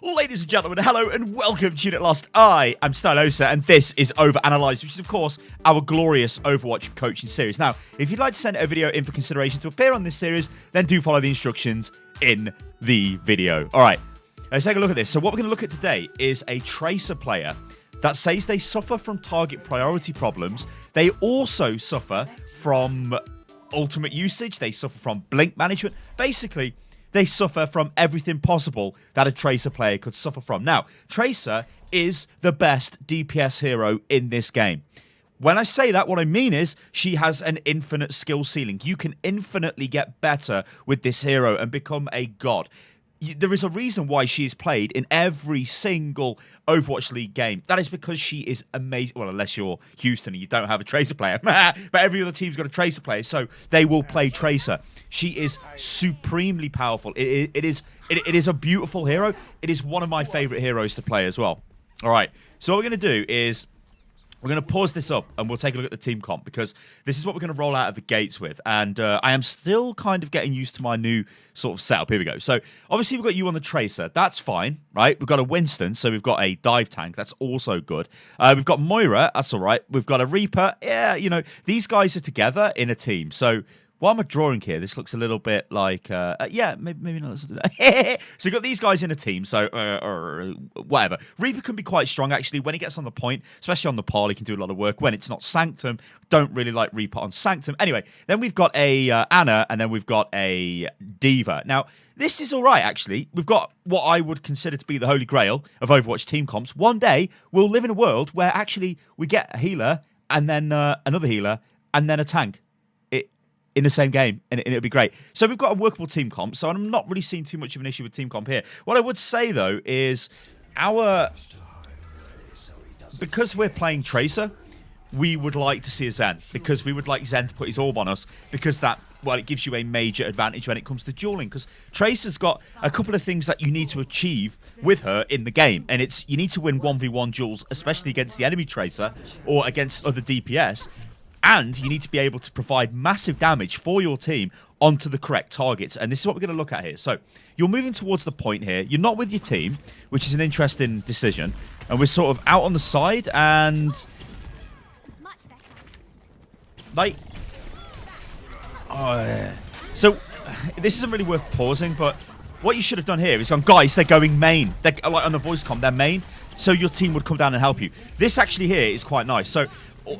Ladies and gentlemen, hello and welcome to Unit Lost. I am Stylosa and this is OverAnalyzed, which is of course our glorious Overwatch coaching series. Now, if you'd like to send a video in for consideration to appear on this series, then do follow the instructions in the video. Alright, let's take a look at this. So what we're going to look at today is a Tracer player that says they suffer from target priority problems. They also suffer from ultimate usage. They suffer from blink management. Basically, they suffer from everything possible that a Tracer player could suffer from. Now, Tracer is the best DPS hero in this game. When I say that, what I mean is she has an infinite skill ceiling. You can infinitely get better with this hero and become a god. There is a reason why she is played in every single Overwatch League game. That is because she is amazing. Well, unless you're Houston and you don't have a Tracer player. But every other team's got a Tracer player, so they will play Tracer. She is supremely powerful. It is a beautiful hero. It is one of my favorite heroes to play as well. All right, so what we're going to do is we're going to pause this up and we'll take a look at the team comp because this is what we're going to roll out of the gates with. And I am still kind of getting used to my new sort of setup. Here we go. So obviously we've got you on the Tracer. That's fine, right? We've got a Winston, so we've got a dive tank. That's also good. We've got Moira. That's all right. We've got a Reaper. Yeah, you know, these guys are together in a team. So why am I drawing here? This looks a little bit like, yeah, maybe not. Let's do that. So you've got these guys in a team, so whatever. Reaper can be quite strong, actually. When he gets on the point, especially on the pole, he can do a lot of work. When it's not Sanctum, don't really like Reaper on Sanctum. Anyway, then we've got a Ana, and then we've got a Diva. Now, this is all right, actually. We've got what I would consider to be the holy grail of Overwatch team comps. One day, we'll live in a world where actually we get a healer, and then another healer, and then a tank in the same game, and it'll be great. So we've got a workable team comp, so I'm not really seeing too much of an issue with team comp here. What I would say, though, is because we're playing Tracer, we would like to see a Zen, because we would like Zen to put his orb on us, because that, well, it gives you a major advantage when it comes to dueling, because Tracer's got a couple of things that you need to achieve with her in the game, and it's you need to win 1v1 duels, especially against the enemy Tracer, or against other DPS, and you need to be able to provide massive damage for your team onto the correct targets. And this is what we're going to look at here. So you're moving towards the point here. You're not with your team, which is an interesting decision. And we're sort of out on the side and like, so this isn't really worth pausing, but what you should have done here is gone, guys, they're going main. They're like on the voice comm, they're main. So your team would come down and help you. This actually here is quite nice. So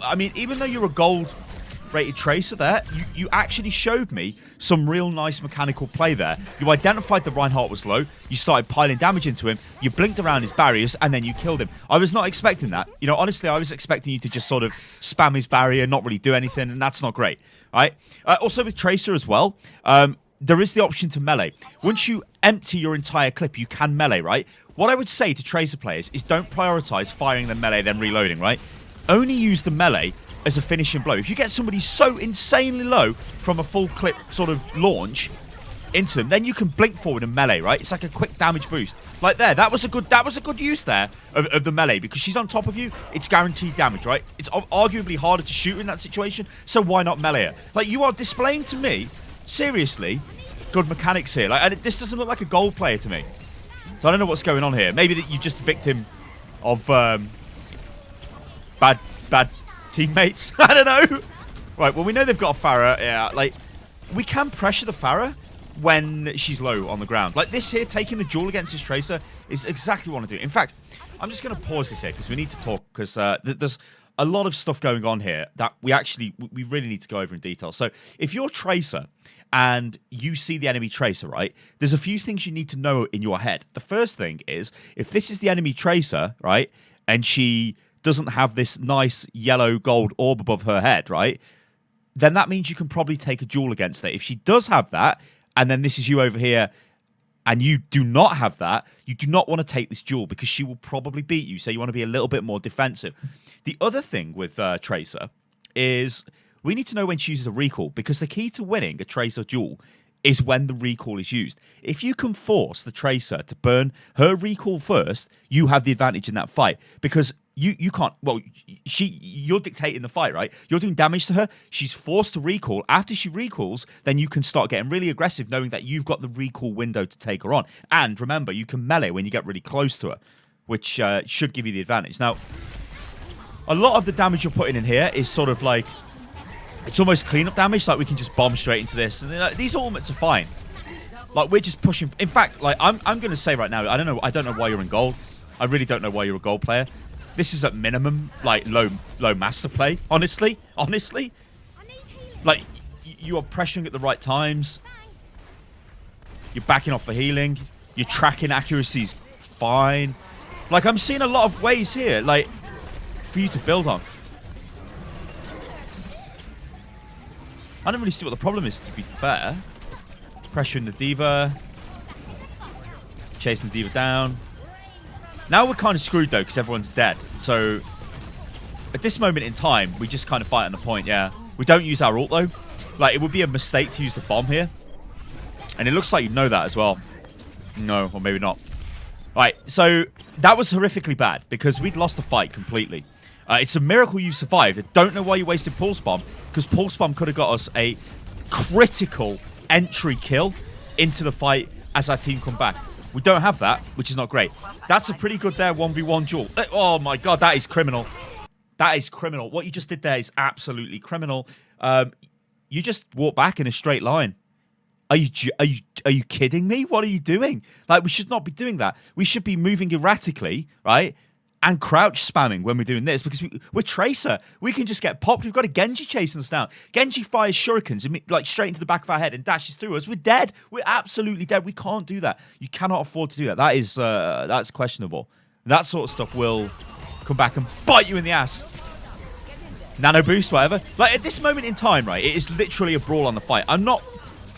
I mean, even though you're a gold-rated Tracer there, you actually showed me some real nice mechanical play there. You identified the Reinhardt was low, you started piling damage into him, you blinked around his barriers, and then you killed him. I was not expecting that. You know, honestly, I was expecting you to just sort of spam his barrier, not really do anything, and that's not great, right? Also with Tracer as well, there is the option to melee. Once you empty your entire clip, you can melee, right? What I would say to Tracer players is don't prioritize firing the melee, then reloading, right? Only use the melee as a finishing blow. If you get somebody so insanely low from a full clip sort of launch into them, then you can blink forward and melee, right? It's like a quick damage boost. Like there, that was a good use there of the melee, because she's on top of you, it's guaranteed damage, right? It's arguably harder to shoot in that situation, so why not melee her? Like, you are displaying to me, seriously, good mechanics here. Like, and this doesn't look like a gold player to me. So I don't know what's going on here. Maybe that you're just a victim of bad teammates. I don't know. Right, well, we know they've got a Pharah. Yeah, like, we can pressure the Pharah when she's low on the ground. Like this here, taking the duel against this Tracer is exactly what I want to do. In fact, I'm just going to pause this here because we need to talk, because there's a lot of stuff going on here that we really need to go over in detail. So if you're Tracer and you see the enemy Tracer, right, there's a few things you need to know in your head. The first thing is, if this is the enemy Tracer, right, and she doesn't have this nice yellow gold orb above her head, right, then that means you can probably take a duel against her. If she does have that, and then this is you over here, and you do not have that, you do not want to take this duel, because she will probably beat you, so you want to be a little bit more defensive. The other thing with Tracer is we need to know when she uses a recall, because the key to winning a Tracer duel is when the recall is used. If you can force the Tracer to burn her recall first, you have the advantage in that fight, because you can't. Well, you're dictating the fight, right? You're doing damage to her. She's forced to recall. After she recalls, then you can start getting really aggressive, knowing that you've got the recall window to take her on. And remember, you can melee when you get really close to her, which should give you the advantage. Now, a lot of the damage you're putting in here is sort of like, it's almost cleanup damage. Like we can just bomb straight into this, and like, these ultimates are fine. Like we're just pushing. In fact, like I'm gonna say right now, I don't know why you're in gold. I really don't know why you're a gold player. This is at minimum like low master play. Honestly, like you are pressuring at the right times. You're backing off for healing. Your tracking accuracy's fine. Like I'm seeing a lot of ways here, like for you to build on. I don't really see what the problem is, to be fair. Pressuring the D.Va. Chasing the D.Va down. Now we're kind of screwed, though, because everyone's dead. So, at this moment in time, we just kind of fight on the point, yeah. We don't use our ult, though. Like, it would be a mistake to use the bomb here. And it looks like you know that as well. No, or maybe not. Right, so that was horrifically bad, because we'd lost the fight completely. It's a miracle you survived. I don't know why you wasted Pulse Bomb, because Pulse Bomb could have got us a critical entry kill into the fight as our team come back. We don't have that, which is not great. That's a pretty good there 1v1 duel. Oh my god, that is criminal. That is criminal. What you just did there is absolutely criminal. You just walk back in a straight line. Are you kidding me? What are you doing? Like, we should not be doing that. We should be moving erratically, right? And crouch spamming when we're doing this, because we're Tracer. We can just get popped. We've got a Genji chasing us down. Genji fires shurikens like straight into the back of our head and dashes through us. We're dead. We're absolutely dead. We can't do that. You cannot afford to do that. That is that's questionable. That sort of stuff will come back and bite you in the ass. Nano boost, whatever. Like at this moment in time, right? It is literally a brawl on the fight. I'm not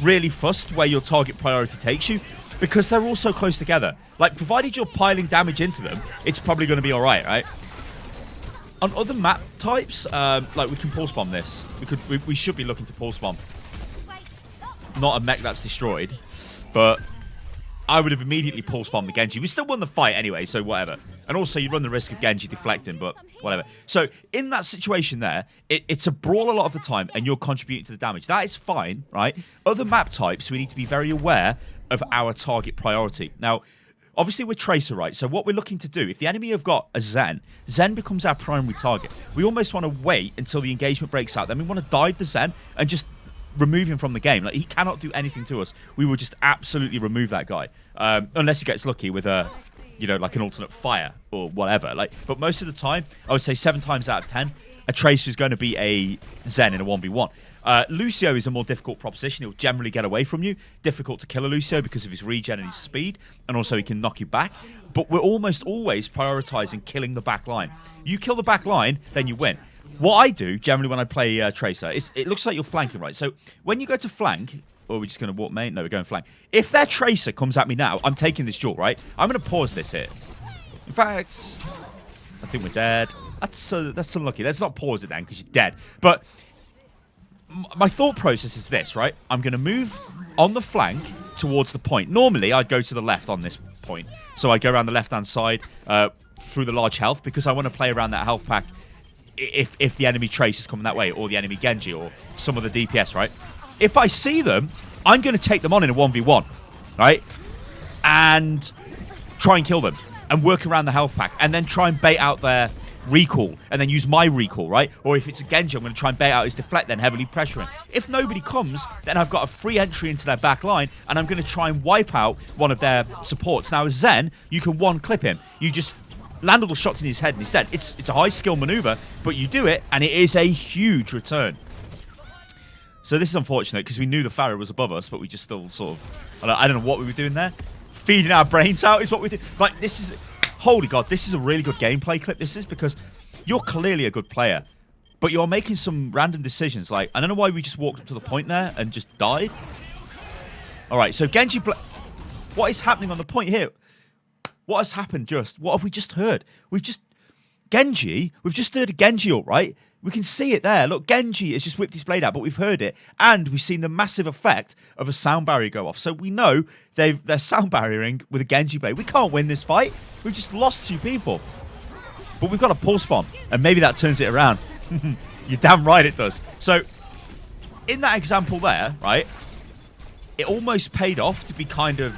really fussed where your target priority takes you, because they're all so close together. Like, provided you're piling damage into them, it's probably going to be alright, right? On other map types, like, we can pulse bomb this. We should be looking to pulse bomb. Not a mech that's destroyed, but I would have immediately pulse bombed the Genji. We still won the fight anyway, so whatever. And also, you run the risk of Genji deflecting, but whatever. So, in that situation there, it's a brawl a lot of the time, and you're contributing to the damage. That is fine, right? Other map types, we need to be very aware of our target priority. Now, obviously we're Tracer, right? So what we're looking to do, if the enemy have got a Zen becomes our primary target. We almost want to wait until the engagement breaks out. Then we want to dive the Zen and just remove him from the game. Like, he cannot do anything to us. We will just absolutely remove that guy. Unless he gets lucky with a, you know, like an alternate fire or whatever. Like, but most of the time, I would say 7 times out of 10, a Tracer is going to be a Zen in a 1v1. Lucio is a more difficult proposition. He'll generally get away from you. Difficult to kill a Lucio because of his regen and his speed, and also he can knock you back. But we're almost always prioritizing killing the back line. You kill the back line, then you win. What I do, generally when I play Tracer, is it looks like you're flanking, right? So when you go to flank, or are we just going to walk main? No, we're going flank. If their Tracer comes at me now, I'm taking this duel, right? I'm going to pause this here. In fact, I think we're dead. That's unlucky. Let's not pause it then, because you're dead. But my thought process is this, right? I'm going to move on the flank towards the point. Normally, I'd go to the left on this point. So I'd go around the left-hand side through the large health, because I want to play around that health pack if the enemy Trace is coming that way, or the enemy Genji, or some of the DPS, right? If I see them, I'm going to take them on in a 1v1, right? And try and kill them, and work around the health pack, and then try and bait out their recall, and then use my recall, right? Or if it's a Genji, I'm going to try and bait out his deflect, then heavily pressuring. If nobody comes, then I've got a free entry into their back line, and I'm going to try and wipe out one of their supports. Now, as Zen, you can one-clip him. You just land all the shots in his head, and he's dead. It's a high-skill maneuver, but you do it, and it is a huge return. So this is unfortunate, because we knew the Pharaoh was above us, but we just still sort of... I don't know what we were doing there. Feeding our brains out is what we did. Like, this is... Holy God, this is a really good gameplay clip, this is, because you're clearly a good player, but you're making some random decisions. Like, I don't know why we just walked up to the point there and just died. All right, so Genji... What is happening on the point here? What has happened just? What have we just heard? We've just heard a Genji ult, right? We can see it there. Look, Genji has just whipped his blade out, but we've heard it. And we've seen the massive effect of a sound barrier go off. So we know they're sound barriering with a Genji blade. We can't win this fight. We've just lost 2 people. But we've got a pulse bomb, and maybe that turns it around. You're damn right it does. So, in that example there, right, it almost paid off to be kind of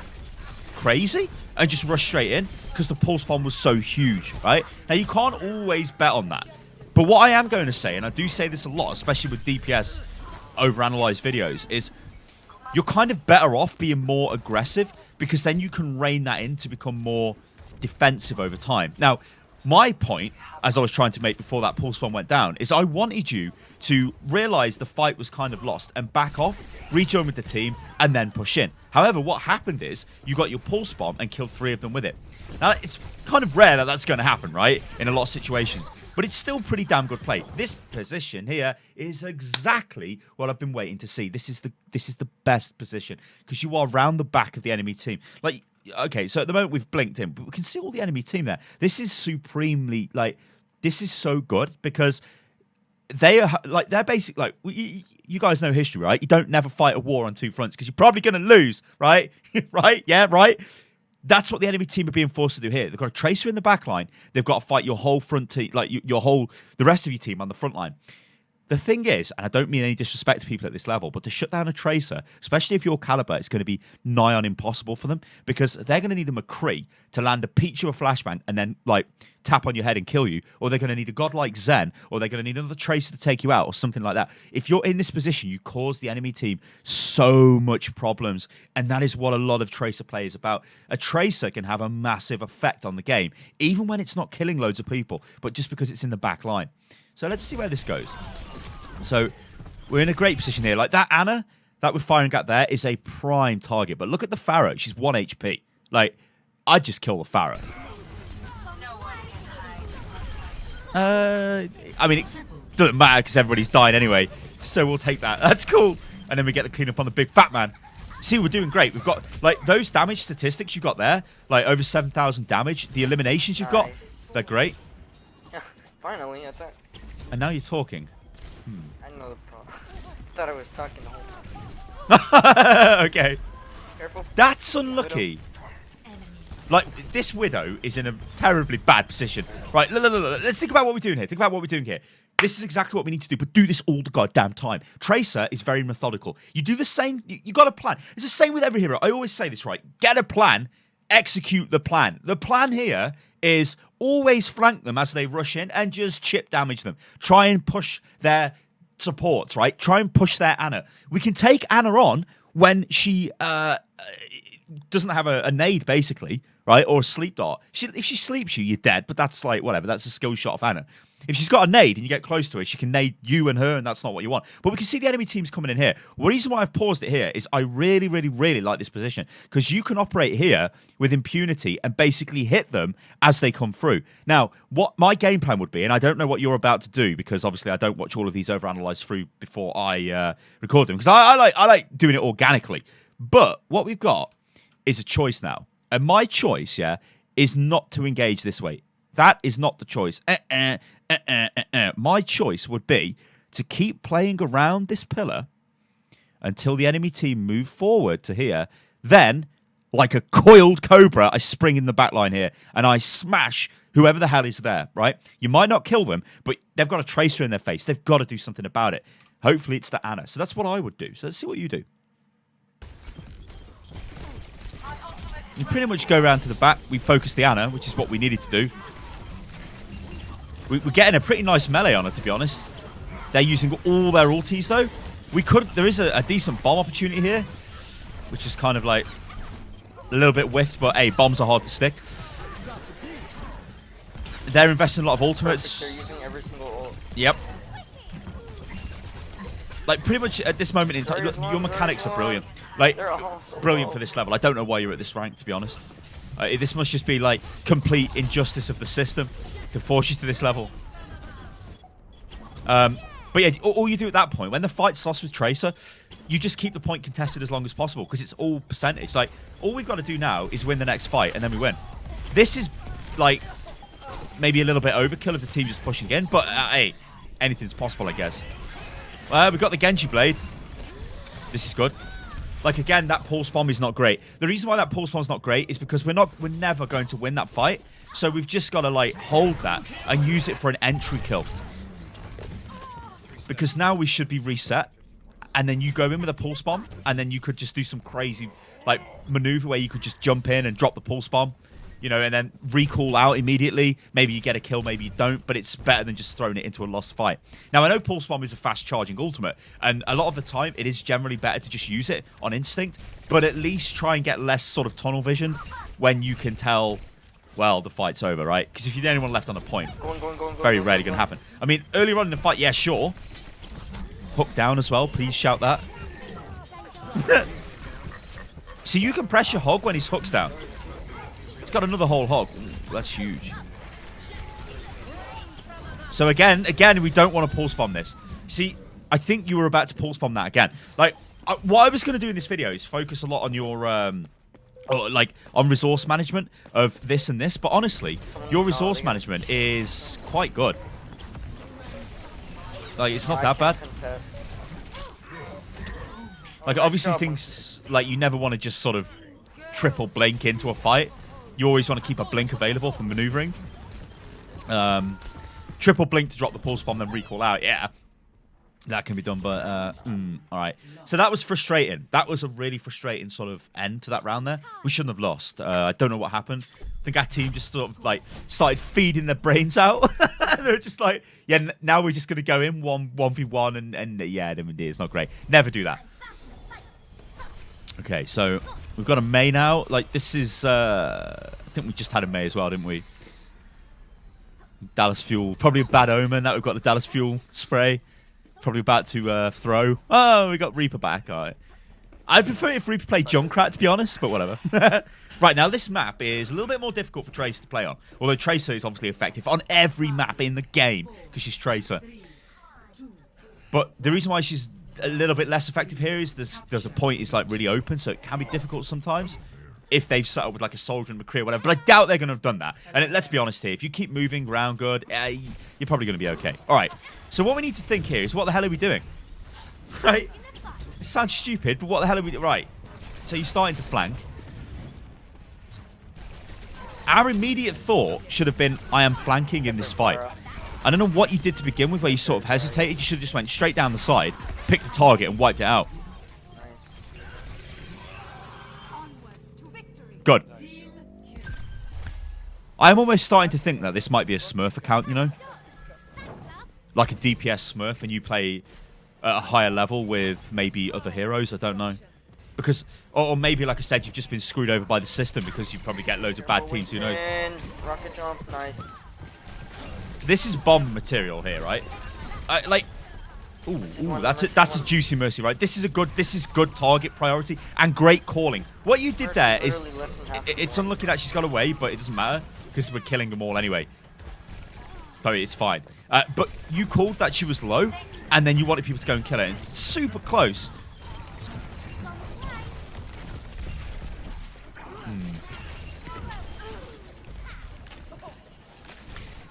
crazy and just rush straight in because the pulse bomb was so huge, right? Now, you can't always bet on that. But what I am going to say, and I do say this a lot, especially with DPS overanalyzed videos, is you're kind of better off being more aggressive because then you can rein that in to become more defensive over time. Now, my point, as I was trying to make before that pulse bomb went down, is I wanted you to realize the fight was kind of lost and back off, rejoin with the team, and then push in. However, what happened is you got your pulse bomb and killed 3 of them with it. Now, it's kind of rare that that's going to happen, right, in a lot of situations. But it's still pretty damn good play. This position here is exactly what I've been waiting to see. This is the best position because you are round the back of the enemy team. Like, okay, so at the moment we've blinked in, but we can see all the enemy team there. This is supremely, like, this is so good because they are, like, they're basically, like, you guys know history, right? You don't never fight a war on 2 fronts because you're probably going to lose, right? Right? Yeah, right? That's what the enemy team are being forced to do here. They've got a tracer in the back line. They've got to fight your whole front team, like the rest of your team on the front line. The thing is, and I don't mean any disrespect to people at this level, but to shut down a tracer, especially if you're caliber, it's going to be nigh on impossible for them because they're going to need a McCree to land a peach or a flashbang and then, like, tap on your head and kill you, or they're going to need a godlike Zen, or they're going to need another tracer to take you out, or something like that. If you're in this position, you cause the enemy team so much problems, and that is what a lot of tracer play is about. A tracer can have a massive effect on the game, even when it's not killing loads of people, but just because it's in the back line. So let's see where this goes. So we're in a great position here. Like, that Ana that we're firing at there is a prime target. But look at the Pharaoh. She's 1 HP. Like, I'd just kill the Pharaoh. I mean, it doesn't matter because everybody's dying anyway. So we'll take that. That's cool. And then we get the cleanup on the big fat man. See, we're doing great. We've got, like, those damage statistics you got there. Like, over 7,000 damage. The eliminations you've got, they're great. Yeah, finally, I thought. And now you're talking. I know the problem. I thought I was talking the whole time. Okay. Careful. That's unlucky. Like, this Widow is in a terribly bad position. Right, look. Let's think about what we're doing here. This is exactly what we need to do, but do this all the goddamn time. Tracer is very methodical. You do the same. You got a plan. It's the same with every hero. I always say this, right? Get a plan. Execute the plan. The plan here is always flank them as they rush in and just chip damage them. Try and push their supports, right? Try and push their Ana. We can take Ana on when she doesn't have a nade, basically, right? Or a sleep dart. If she sleeps you, you're dead, but that's like, whatever. That's a skill shot of Ana. If she's got a nade and you get close to her, she can nade you and her, and that's not what you want. But we can see the enemy teams coming in here. The reason why I've paused it here is I really, really, really like this position because you can operate here with impunity and basically hit them as they come through. Now, what my game plan would be, and I don't know what you're about to do because obviously I don't watch all of these overanalyzed through before I record them because I like doing it organically. But what we've got is a choice now. And my choice, is not to engage this way. That is not the choice. My choice would be to keep playing around this pillar until the enemy team move forward to here. Then, like a coiled cobra, I spring in the backline here and I smash whoever the hell is there, right? You might not kill them, but they've got a tracer in their face. They've got to do something about it. Hopefully it's the Ana. So that's what I would do. So let's see what you do. You pretty much go around to the back. We focus the Ana, which is what we needed to do. We're getting a pretty nice melee on her, to be honest. They're using all their ultis, though. There is a decent bomb opportunity here, which is kind of like a little bit whiffed, but hey, bombs are hard to stick. They're investing a lot of ultimates. They're using every single ult. Yep. Like, pretty much at this moment in time, your mechanics are brilliant. Like, brilliant for this level. I don't know why you're at this rank, to be honest. This must just be, like, complete injustice of the system to force you to this level. But yeah, all you do at that point, when the fight's lost with Tracer, you just keep the point contested as long as possible because it's all percentage. Like, all we've got to do now is win the next fight and then we win. This is, like, maybe a little bit overkill if the team is pushing in, but hey, anything's possible, I guess. We've got the Genji Blade. This is good. like again, that pulse bomb is not great. The reason why that pulse bomb is not great is because we're never going to win that fight. So we've just got to like hold that and use it for an entry kill. Because now we should be reset, and then you go in with a pulse bomb, and then you could just do some crazy like maneuver where you could just jump in and drop the pulse bomb, you know, and then recall out immediately. Maybe you get a kill, maybe you don't, but it's better than just throwing it into a lost fight. Now, I know pulse bomb is a fast charging ultimate, and a lot of the time it is generally better to just use it on instinct, but at least try and get less sort of tunnel vision when you can tell, well, the fight's over, right? Because if you're the only one left on a point, very rarely going to happen. I mean, earlier on in the fight, yeah, sure. Hook down as well, please shout that. So you can press your hog when his hook's down. He's got another whole hog. Ooh, that's huge. So again, we don't want to pulse bomb this. See, I think you were about to pulse bomb that again. Like, what I was going to do in this video is focus a lot on your, like, on resource management of this and this. But honestly, your resource management is quite good. Like, it's not that bad. Like, obviously things, like, you never want to just sort of triple blink into a fight. You always want to keep a blink available for maneuvering. Triple blink to drop the pulse bomb, then recall out. Yeah, that can be done, but, all right. So that was frustrating. That was a really frustrating sort of end to that round there. We shouldn't have lost. I don't know what happened. I think our team just sort of, like, started feeding their brains out. They were just like, yeah, now we're just going to go in 1v1 and yeah, it's not great. Never do that. Okay, so we've got a Mei now. Like, this is, I think we just had a Mei as well, didn't we? Dallas Fuel. Probably a bad omen that we've got the Dallas Fuel spray. Probably about to throw. Oh, we got Reaper back. All right. I'd prefer if Reaper played Junkrat, to be honest, but whatever. Right, now this map is a little bit more difficult for Tracer to play on. Although Tracer is obviously effective on every map in the game because she's Tracer. But the reason why she's a little bit less effective here is there's a point is like really open, so it can be difficult sometimes if they've set up with like a soldier and McCree or whatever. But I doubt they're going to have done that. And let's be honest here, if you keep moving around good, you're probably going to be okay. All right, so what we need to think here is what the hell are we doing? Right? It sounds stupid, but what the hell are we doing? Right, so you're starting to flank. Our immediate thought should have been, I am flanking in this fight. I don't know what you did to begin with where you sort of hesitated. You should have just went straight down the side, picked the target, and wiped it out. Good. I'm almost starting to think that this might be a Smurf account, you know? Like a DPS Smurf, and you play at a higher level with maybe other heroes. I don't know. Because, or maybe, like I said, you've just been screwed over by the system because you probably get loads of bad teams. Who knows? Rocket jump, nice. This is bomb material here, right? Like, ooh, that's a juicy mercy, right? This is good target priority and great calling. What you did there is, it's unlucky that she's got away, but it doesn't matter because we're killing them all anyway. So it's fine. But you called that she was low, and then you wanted people to go and kill her. And super close.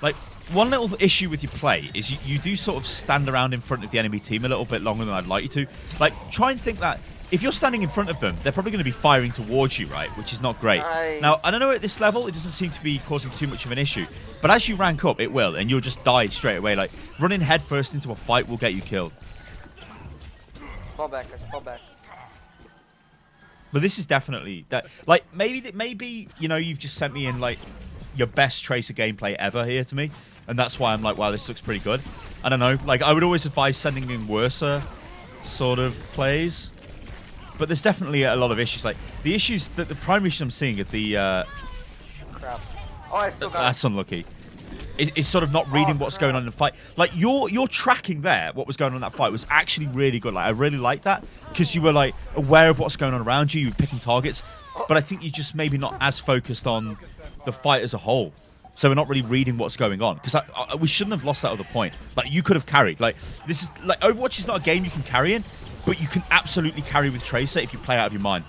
Like, one little issue with your play is you do sort of stand around in front of the enemy team a little bit longer than I'd like you to. Like, try and think that if you're standing in front of them, they're probably going to be firing towards you, right? Which is not great. Nice. Now, I don't know at this level, it doesn't seem to be causing too much of an issue. But as you rank up, it will, and you'll just die straight away. Like, running headfirst into a fight will get you killed. Fall back, guys, fall back. But this is definitely that. Like, maybe you know, you've just sent me in like your best Tracer gameplay ever here to me, and that's why I'm like, wow, this looks pretty good. I don't know. Like, I would always advise sending in worse sort of plays, but there's definitely a lot of issues. Like the issues that the primary issue I'm seeing at the Crap. Oh, I still got that's unlucky. It's sort of not reading what's going on in the fight. Like your tracking there, what was going on in that fight was actually really good. Like I really like that because you were like aware of what's going on around you. You were picking targets, but I think you just maybe not as focused on the fight as a whole. So we're not really reading what's going on because we shouldn't have lost that other point. Like you could have carried. Like this is like Overwatch is not a game you can carry in, but you can absolutely carry with Tracer if you play out of your mind.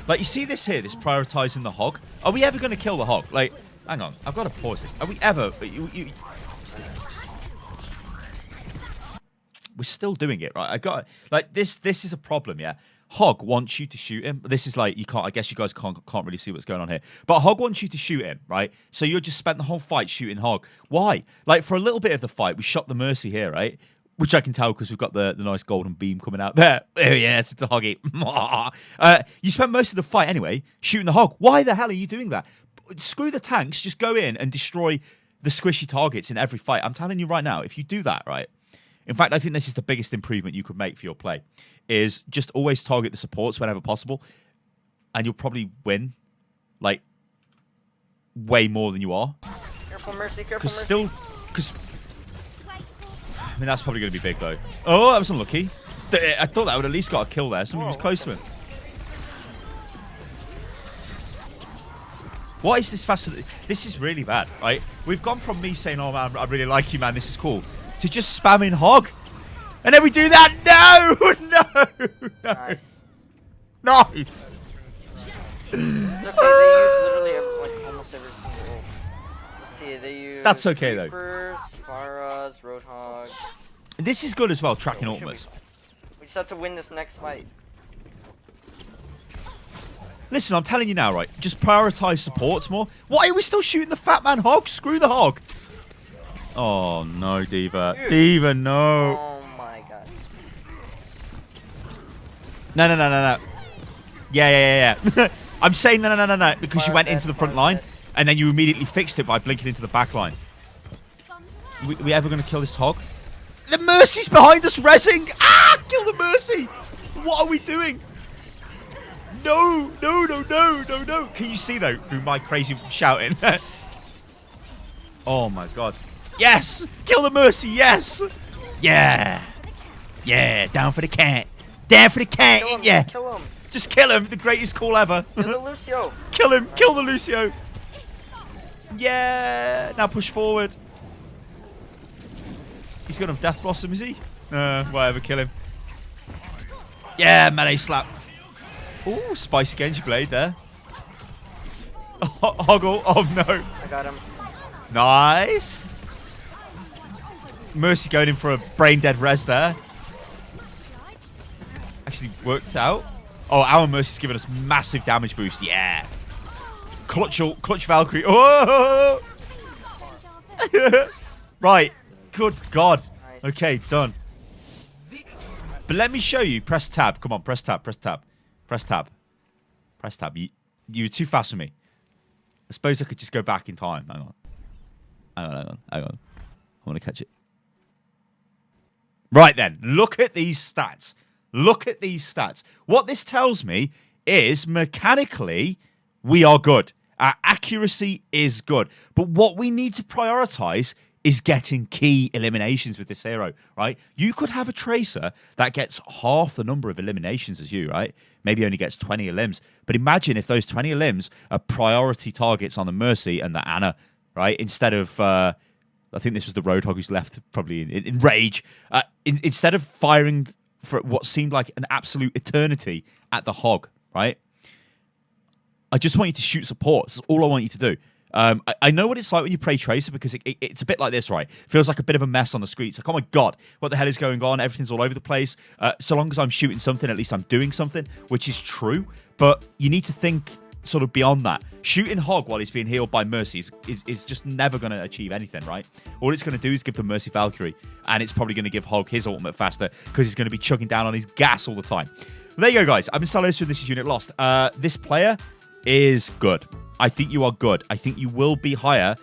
Like you see this here, this prioritizing the hog. Are we ever going to kill the hog? Like. Hang on, I've got to pause this. Are we ever... We're still doing it, right? I got... Like, this is a problem, yeah? Hog wants you to shoot him. This is like, you can't, I guess you guys can't really see what's going on here. But Hog wants you to shoot him, right? So you're just spent the whole fight shooting Hog. Why? Like, for a little bit of the fight, we shot the Mercy here, right? Which I can tell because we've got the nice golden beam coming out there. Oh, yeah, it's a Hoggy. You spent most of the fight anyway shooting the Hog. Why the hell are you doing that? Screw the tanks. Just go in and destroy the squishy targets in every fight. I'm telling you right now, if you do that, right? In fact, I think this is the biggest improvement you could make for your play, is just always target the supports whenever possible, and you'll probably win, like, way more than you are. Careful, Mercy, careful, Mercy. Because, I mean, that's probably going to be big, though. Oh, that was unlucky. I thought that would at least got a kill there. Somebody was close to him. What is this fast? This is really bad, right? We've gone from me saying, oh, man, I really like you, man, this is cool, to just spamming Hog. And then we do that. No! No! Nice. Nice! It's okay, they use literally like almost every single ult. Let's see, they use That's okay, though. Reapers, Pharahs, Roadhogs. This is good as well, tracking ultimates. We just have to win this next fight. Listen, I'm telling you now, right? Just prioritize supports more. Why are we still shooting the fat man Hog? Screw the Hog. Oh, no, Diva. Dude. Diva, no. Oh my god. No. Yeah. I'm saying no, because you went into the front line, and then you immediately fixed it by blinking into the back line. We ever going to kill this Hog? The Mercy's behind us, rezzing! Ah! Kill the Mercy! What are we doing? No! Can you see, though, through my crazy shouting? Oh, my God. Yes! Kill the Mercy, yes! Yeah! Yeah, down for the cat. Down for the cat, Kill him, yeah! kill him. Just kill him, the greatest call ever. Kill the Lucio. Kill him, kill the Lucio. Yeah! Now push forward. He's got enough Death Blossom, is he? Whatever, kill him. Yeah, melee slap. Ooh, spicy Genji blade there. Hoggle, oh no. I got him. Nice. Mercy going in for a brain dead res there. Actually worked out. Oh, our Mercy's giving us massive damage boost. Yeah. Clutch Valkyrie. Oh! Right. Good God. Nice. Okay, done. But let me show you. Press tab. Come on, press tab. Press tab. Press tab. Press tab. You were too fast for me. I suppose I could just go back in time. Hang on. I want to catch it. Right then. Look at these stats. Look at these stats. What this tells me is mechanically we are good. Our accuracy is good. But what we need to prioritize is getting key eliminations with this hero, right? You could have a Tracer that gets half the number of eliminations as you, right? Maybe only gets 20 elims. But imagine if those 20 elims are priority targets on the Mercy and the Ana, right? Instead of, I think this was the Roadhog who's left probably in rage. Instead of firing for what seemed like an absolute eternity at the Hog, right? I just want you to shoot support. That's all I want you to do. I know what it's like when you play Tracer because it's a bit like this, right? Feels like a bit of a mess on the screen. It's like, oh my God, what the hell is going on? Everything's all over the place. So long as I'm shooting something, at least I'm doing something, which is true. But you need to think sort of beyond that. Shooting Hog while he's being healed by Mercy is just never going to achieve anything, right? All it's going to do is give the Mercy Valkyrie, and it's probably going to give Hog his ultimate faster because he's going to be chugging down on his gas all the time. Well, there you go, guys. I've been Stylosa, and this is Unit Lost. This player is good. I think you are good. I think you will be higher.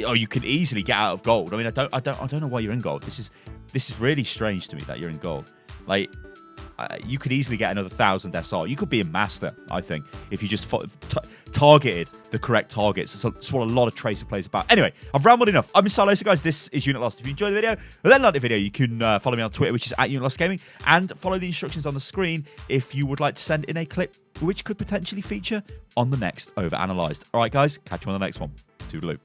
Or you can easily get out of gold. I mean, I don't know why you're in gold. This is really strange to me that you're in gold. Like, you could easily get another 1,000 SR. You could be a master, I think, if you just targeted the correct targets. That's what a lot of Tracer plays about. Anyway, I've rambled enough. I'm Stylosa, guys. This is Unit Lost. If you enjoyed the video, then like the video. You can follow me on Twitter, which is @UnitLostGaming, and follow the instructions on the screen if you would like to send in a clip which could potentially feature on the next OverAnalyzed. All right, guys, catch you on the next one. Toodaloo.